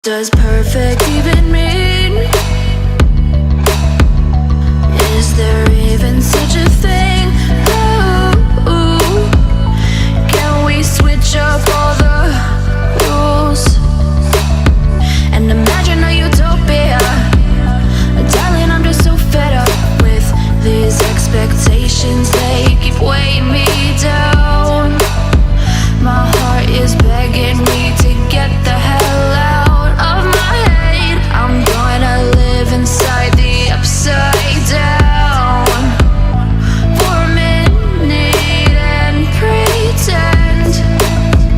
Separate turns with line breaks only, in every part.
Does perfect even mean? Is there even such a thing? Ooh, can we switch up all the rules and imagine a utopia? Darling, I'm just so fed up with these expectations. They keep weighing me down. My heart is begging me to get the hell out of my head. I'm gonna live inside the upside down for a minute and pretend,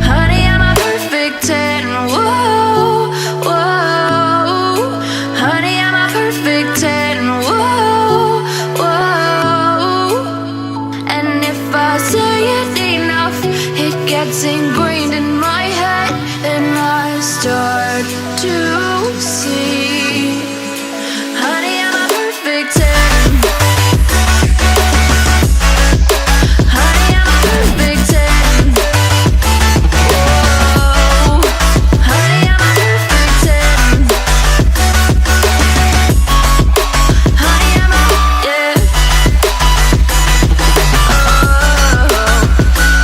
honey, I'm a perfect 10. Whoa, whoa, honey, I'm a perfect 10. Whoa, whoa, and if I say it enough, it gets ingrained in my head, and I start to see, honey, I'm a perfect 10. Honey, I'm a perfect 10. Whoa, honey, I'm a perfect 10. Honey, I'm a, yeah. Oh,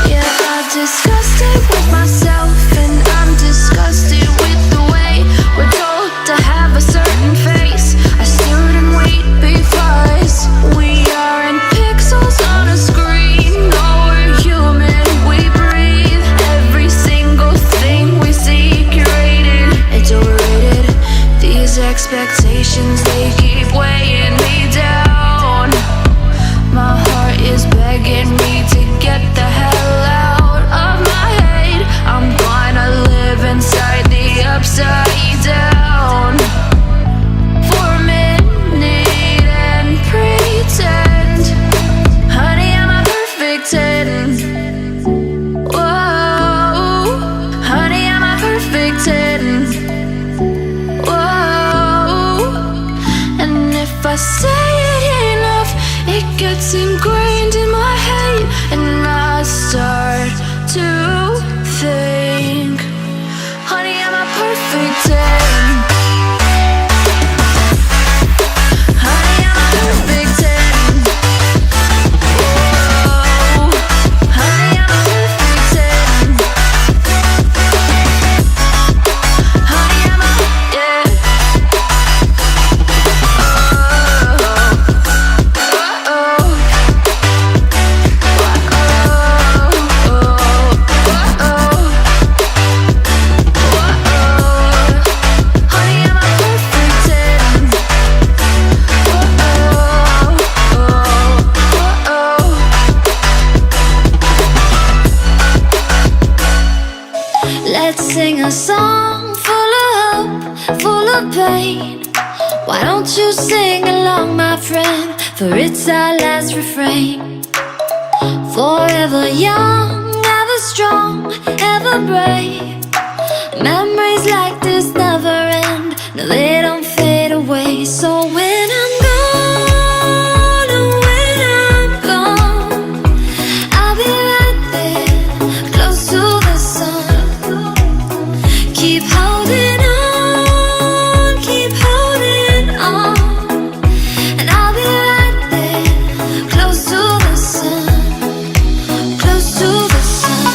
yeah, I've discussed it with myself, and I'm disgusted with the way we're told to have a certain face. I stood and wait because we aren't pixels on a screen. No, we're human, we breathe. Every single thing we see curated, it's overrated. These expectations, they keep weighing me down. My heart is begging me to get the hell out of my head. I'm gonna live inside the upside down for a minute and pretend, honey, I'm a perfect 10. Whoa, honey, I'm a perfect 10. Whoa, and if I say it enough, it gets ingrained in my head, and I start to think, honey, I'm a perfect 10. Honey, I'm a perfect 10. Whoa, honey, I'm a perfect 10. Honey, I'm a, yeah. Let's sing a song full of hope, full of pain. Why don't you sing along, my friend? For it's our last refrain. Forever young, ever strong, ever brave. Memories like this never end. No, they don't fade away. So when I'm gone, oh, when I'm gone, I'll be right there, close to the sun. Keep holding on, keep holding on, and I'll be right there, close to the sun, close to the sun.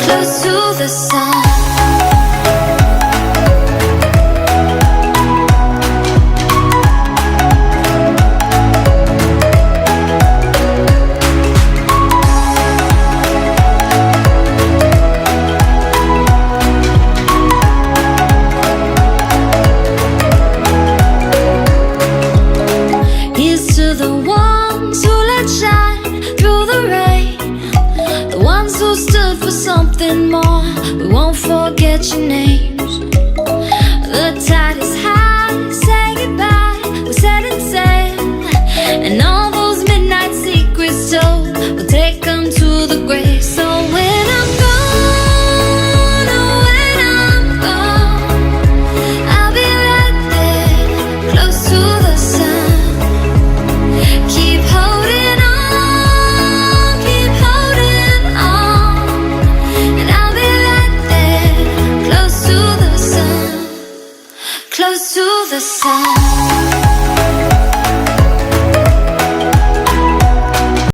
Close to the sun. Here's to the ones who let shine through the rain, the ones who stood for something more. We won't forget your names. The tide is high, say goodbye, we're setting sail, and all those midnight secrets told, we'll take them to the grave. So when I'm gone, oh, when I'm gone, I'll be right there, close to the sun. Keep holding on. to the sun.